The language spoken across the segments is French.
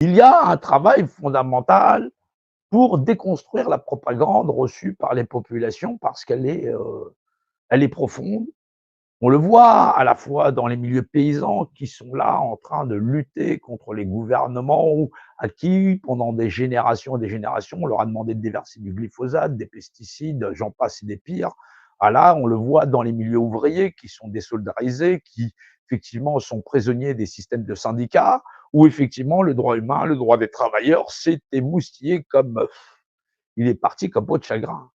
Il y a un travail fondamental pour déconstruire la propagande reçue par les populations parce elle est profonde. On le voit à la fois dans les milieux paysans qui sont là en train de lutter contre les gouvernements ou à qui, pendant des générations et des générations, on leur a demandé de déverser du glyphosate, des pesticides, j'en passe et des pires. Ah là, on le voit dans les milieux ouvriers qui sont désolidarisés, qui effectivement sont prisonniers des systèmes de syndicats, où effectivement le droit humain, le droit des travailleurs s'est émoustillé comme il est parti comme peau de chagrin.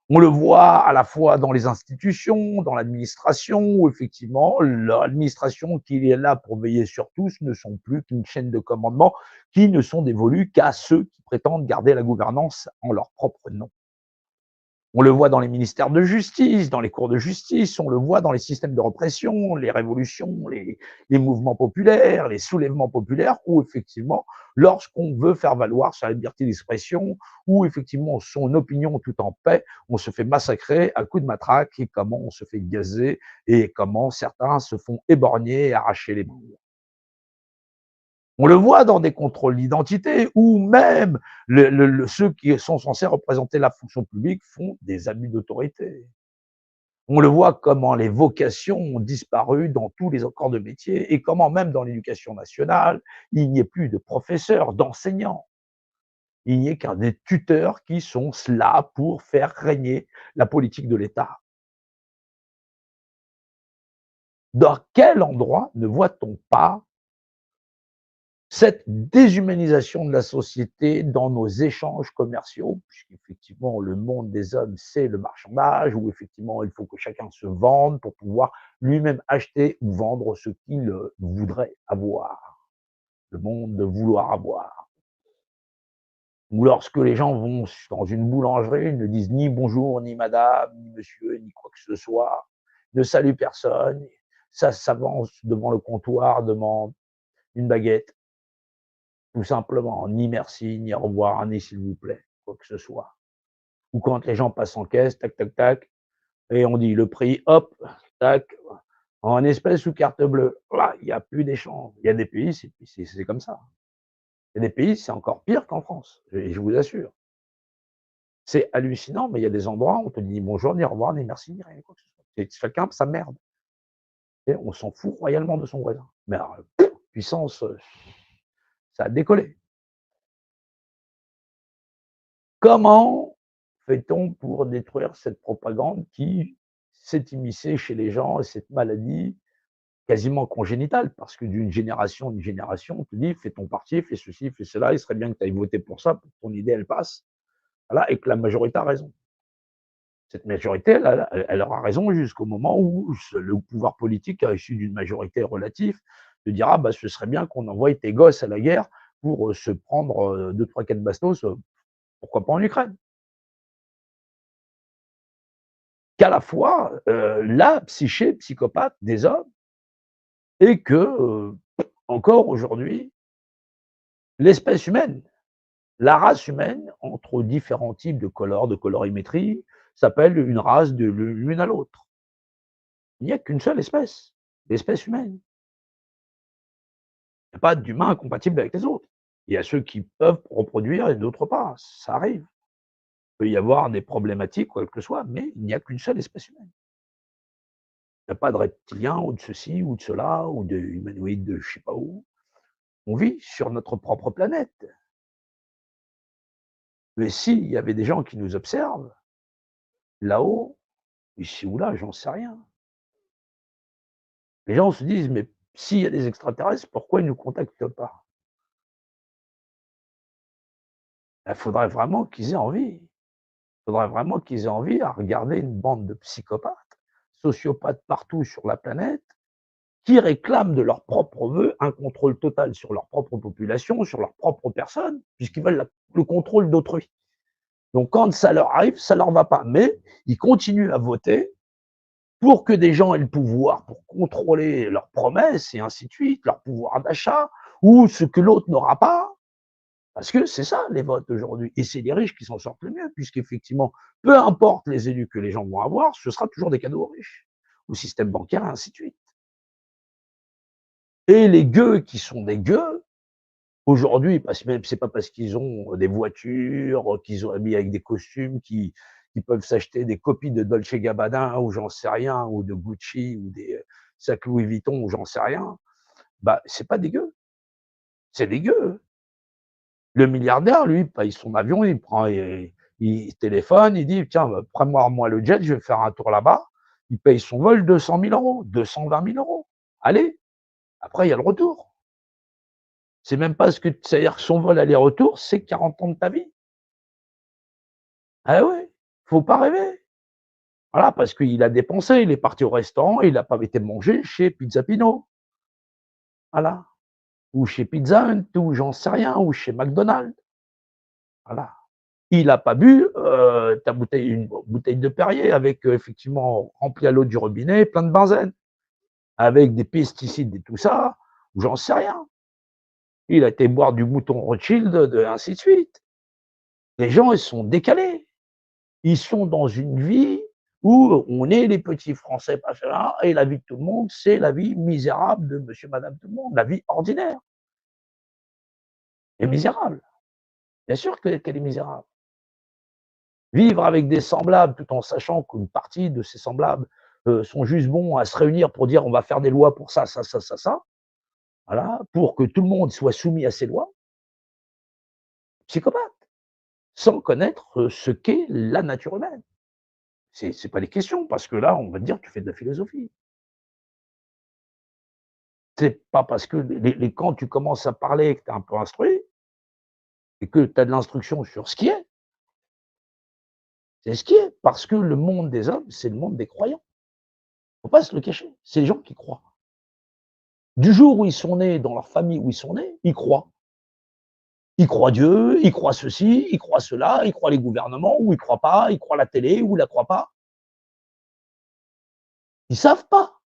On le voit à la fois dans les institutions, dans l'administration, où effectivement, l'administration qui est là pour veiller sur tous ne sont plus qu'une chaîne de commandement qui ne sont dévolues qu'à ceux qui prétendent garder la gouvernance en leur propre nom. On le voit dans les ministères de justice, dans les cours de justice, on le voit dans les systèmes de répression, les révolutions, les mouvements populaires, les soulèvements populaires, où effectivement, lorsqu'on veut faire valoir sa liberté d'expression, ou effectivement son opinion tout en paix, on se fait massacrer à coups de matraque, et comment on se fait gazer, et comment certains se font éborgner et arracher les membres. On le voit dans des contrôles d'identité où même ceux qui sont censés représenter la fonction publique font des abus d'autorité. On le voit comment les vocations ont disparu dans tous les corps de métier et comment même dans l'éducation nationale, il n'y ait plus de professeurs, d'enseignants. Il n'y ait qu'un des tuteurs qui sont là pour faire régner la politique de l'État. Dans quel endroit ne voit-on pas cette déshumanisation de la société dans nos échanges commerciaux, puisqu'effectivement le monde des hommes, c'est le marchandage, où effectivement il faut que chacun se vende pour pouvoir lui-même acheter ou vendre ce qu'il voudrait avoir, le monde de vouloir avoir. Ou lorsque les gens vont dans une boulangerie, ils ne disent ni bonjour, ni madame, ni monsieur, ni quoi que ce soit, ne saluent personne, ça s'avance devant le comptoir, demande une baguette, tout simplement, ni merci, ni au revoir, ni s'il vous plaît, quoi que ce soit. Ou quand les gens passent en caisse, tac, tac, tac, et on dit le prix, hop, tac, en espèces ou carte bleue. Voilà, il n'y a plus d'échange. Il y a des pays, c'est comme ça. Il y a des pays, c'est encore pire qu'en France, et je vous assure. C'est hallucinant, mais il y a des endroits où on te dit ni bonjour, ni au revoir, ni merci, ni rien, quoi que ce soit. Et chacun sa merde. Et on s'en fout royalement de son voisin. Mais alors, puissance, ça a décollé. Comment fait-on pour détruire cette propagande qui s'est immiscée chez les gens et cette maladie quasiment congénitale? Parce que d'une génération en une génération, on te dit: «Fais ton parti, fais ceci, fais cela, il serait bien que tu ailles voter pour ça, pour que ton idée, elle passe». Voilà, et que la majorité a raison. Cette majorité, elle aura raison jusqu'au moment où le pouvoir politique, issu d'une majorité relative, te dira: «Bah, ce serait bien qu'on envoie tes gosses à la guerre pour, se prendre, 2-3-4 bastos, pourquoi pas en Ukraine?» Qu'à la fois, la psyché psychopathe des hommes et que, encore aujourd'hui, l'espèce humaine, la race humaine, entre différents types de colorimétrie, s'appelle une race de l'une à l'autre. Il n'y a qu'une seule espèce, l'espèce humaine. Il n'y a pas d'humains compatibles avec les autres. Il y a ceux qui peuvent reproduire et d'autres pas, ça arrive. Il peut y avoir des problématiques, quoi que ce soit, mais il n'y a qu'une seule espèce humaine. Il n'y a pas de reptiliens ou de ceci ou de cela ou de humanoïdes de je sais pas où. On vit sur notre propre planète. Mais s'il y avait des gens qui nous observent, là-haut, ici ou là, j'en sais rien. Les gens se disent: «Mais s'il y a des extraterrestres, pourquoi ils ne nous contactent pas?» Il faudrait vraiment qu'ils aient envie. Il faudrait vraiment qu'ils aient envie à regarder une bande de psychopathes, sociopathes partout sur la planète, qui réclament de leur propre vœu un contrôle total sur leur propre population, sur leur propre personne, puisqu'ils veulent le contrôle d'autrui. Donc quand ça leur arrive, ça leur va pas. Mais ils continuent à voter pour que des gens aient le pouvoir pour contrôler leurs promesses et ainsi de suite, leur pouvoir d'achat, ou ce que l'autre n'aura pas. Parce que c'est ça les votes aujourd'hui. Et c'est les riches qui s'en sortent le mieux, puisqu'effectivement, peu importe les élus que les gens vont avoir, ce sera toujours des cadeaux aux riches, au système bancaire et ainsi de suite. Et les gueux qui sont des gueux, Aujourd'hui, parce même c'est pas parce qu'ils ont des voitures, qu'ils ont habillé avec des costumes, qui peuvent s'acheter des copies de Dolce Gabbana ou j'en sais rien, ou de Gucci ou des sacs Louis Vuitton ou j'en sais rien. Bah, c'est pas dégueu, c'est dégueu. Le milliardaire, lui, paye son avion, il prend, il téléphone, il dit tiens, bah, prends-moi le jet, je vais faire un tour là-bas. Il paye son vol 200 000 euros, 220 000 euros. Allez, après il y a le retour. C'est même pas ce que, c'est-à-dire que son vol aller-retour, c'est 40 ans de ta vie. Ah ouais, faut pas rêver. Voilà, parce qu'il a dépensé, il est parti au restaurant, il n'a pas été manger chez Pizza Pino. Voilà. Ou chez Pizza Hut, ou j'en sais rien, ou chez McDonald's. Voilà. Il n'a pas bu ta bouteille, une bouteille de Perrier avec effectivement remplie à l'eau du robinet, plein de benzène, avec des pesticides et tout ça, ou j'en sais rien. Il a été boire du Mouton Rothschild, ainsi de suite. Les gens, ils sont décalés. Ils sont dans une vie où on est les petits Français pas cela, et la vie de tout le monde, c'est la vie misérable de monsieur, madame tout le monde, la vie ordinaire. Et misérable. Bien sûr qu'elle est misérable. Vivre avec des semblables tout en sachant qu'une partie de ces semblables sont juste bons à se réunir pour dire on va faire des lois pour ça, ça, ça, ça, ça, voilà, pour que tout le monde soit soumis à ces lois, psychopathe, sans connaître ce qu'est la nature humaine. C'est pas les questions, parce que là, on va te dire tu fais de la philosophie. C'est pas parce que quand tu commences à parler et que tu es un peu instruit et que tu as de l'instruction sur ce qui est, c'est ce qui est. Parce que le monde des hommes, c'est le monde des croyants. Faut pas se le cacher. C'est les gens qui croient. Du jour où ils sont nés, dans leur famille où ils sont nés, ils croient. Ils croient Dieu, ils croient ceci, ils croient cela, ils croient les gouvernements, ou ils croient pas, ils croient la télé, ou ils la croient pas. Ils savent pas.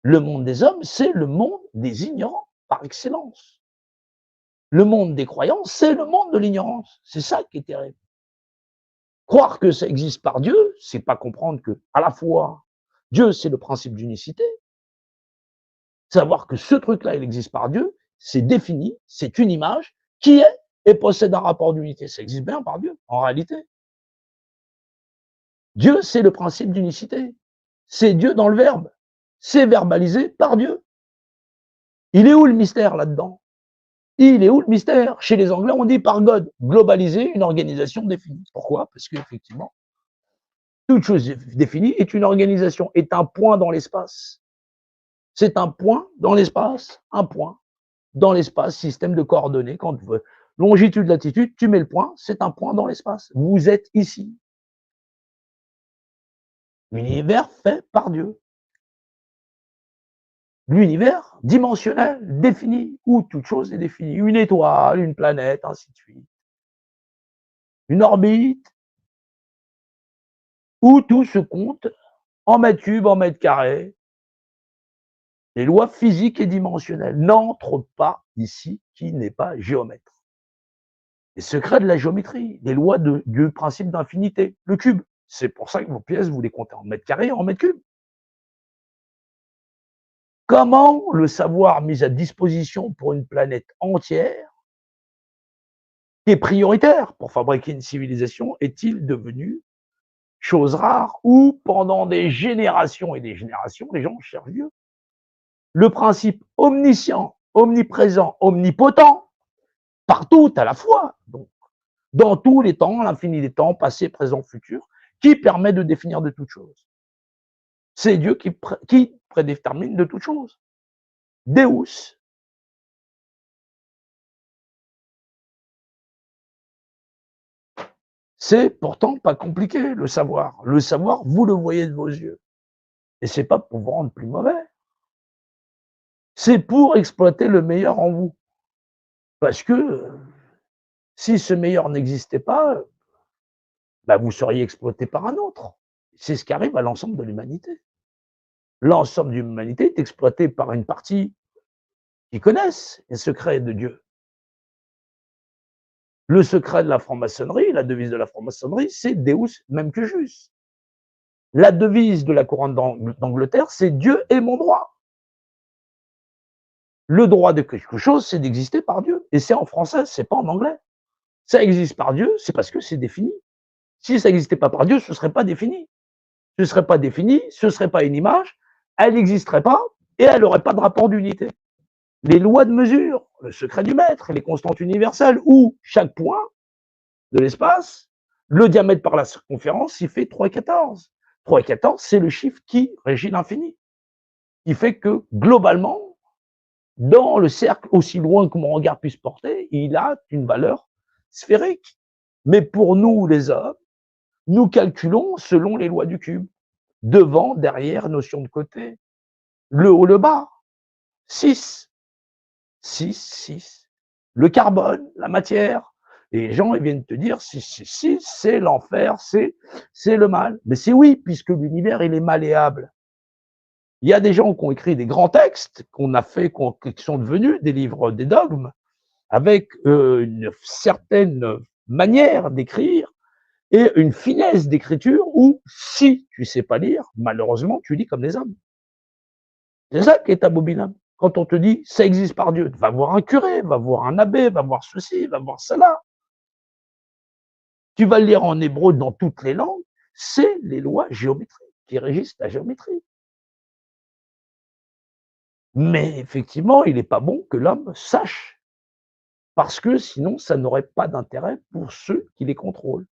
Le monde des hommes, c'est le monde des ignorants par excellence. Le monde des croyants, c'est le monde de l'ignorance. C'est ça qui est terrible. Croire que ça existe par Dieu, c'est pas comprendre que, à la fois, Dieu, c'est le principe d'unicité. Savoir que ce truc-là, il existe par Dieu, c'est défini, c'est une image qui est et possède un rapport d'unité. Ça existe bien par Dieu, en réalité. Dieu, c'est le principe d'unicité. C'est Dieu dans le verbe. C'est verbalisé par Dieu. Il est où le mystère là-dedans? Il est où le mystère? Chez les Anglais, on dit par God, globaliser une organisation définie. Pourquoi? Parce qu'effectivement, toute chose définie est une organisation, est un point dans l'espace. C'est un point dans l'espace, un point dans l'espace, système de coordonnées. Quand tu veux longitude, latitude, tu mets le point, c'est un point dans l'espace. Vous êtes ici. L'univers fait par Dieu. L'univers dimensionnel, défini, où toute chose est définie. Une étoile, une planète, ainsi de suite. Une orbite, où tout se compte en mètres cubes, en mètres carrés. Les lois physiques et dimensionnelles n'entrent pas ici qui n'est pas géomètre. Les secrets de la géométrie, les lois du principe d'infinité, le cube. C'est pour ça que vos pièces, vous les comptez en mètres carrés, en mètres cubes. Comment le savoir mis à disposition pour une planète entière, qui est prioritaire pour fabriquer une civilisation, est-il devenu chose rare où, pendant des générations et des générations, les gens cherchent Dieu? Le principe omniscient, omniprésent, omnipotent, partout à la fois, donc, dans tous les temps, l'infini des temps, passé, présent, futur, qui permet de définir de toutes choses. C'est Dieu qui prédétermine de toutes choses. Deus. C'est pourtant pas compliqué, le savoir. Le savoir, vous le voyez de vos yeux. Et c'est pas pour vous rendre plus mauvais. C'est pour exploiter le meilleur en vous. Parce que si ce meilleur n'existait pas, bah vous seriez exploité par un autre. C'est ce qui arrive à l'ensemble de l'humanité. L'ensemble de l'humanité est exploité par une partie qui connaissent les secrets de Dieu. Le secret de la franc-maçonnerie, la devise de la franc-maçonnerie, c'est Deus même que jus. La devise de la couronne d'Angleterre, c'est Dieu est mon droit. Le droit de quelque chose, c'est d'exister par Dieu et c'est en français, c'est pas en anglais. Ça existe par Dieu, c'est parce que c'est défini. Si ça n'existait pas par Dieu, ce serait pas défini. Ce serait pas défini, ce serait pas une image, elle n'existerait pas et elle aurait pas de rapport d'unité. Les lois de mesure, le secret du mètre, les constantes universelles où chaque point de l'espace, le diamètre par la circonférence, il fait 3,14. 3,14, c'est le chiffre qui régit l'infini. Qui fait que, globalement, dans le cercle, aussi loin que mon regard puisse porter, il a une valeur sphérique. Mais pour nous, les hommes, nous calculons selon les lois du cube. Devant, derrière, notion de côté. Le haut, le bas. 6. 6, 6. Le carbone, la matière. Et les gens, ils viennent te dire, 6, 6, 6, c'est l'enfer, c'est le mal. Mais c'est oui, puisque l'univers, il est malléable. Il y a des gens qui ont écrit des grands textes, qu'on a fait, qui sont devenus des livres, des dogmes, avec une certaine manière d'écrire et une finesse d'écriture où, si tu sais pas lire, malheureusement, tu lis comme des hommes. C'est ça qui est abominable. Quand on te dit ça existe par Dieu, va voir un curé, va voir un abbé, va voir ceci, va voir cela. Tu vas le lire en hébreu dans toutes les langues, c'est les lois géométriques qui régissent la géométrie. Mais effectivement, il n'est pas bon que l'homme sache, parce que sinon, ça n'aurait pas d'intérêt pour ceux qui les contrôlent.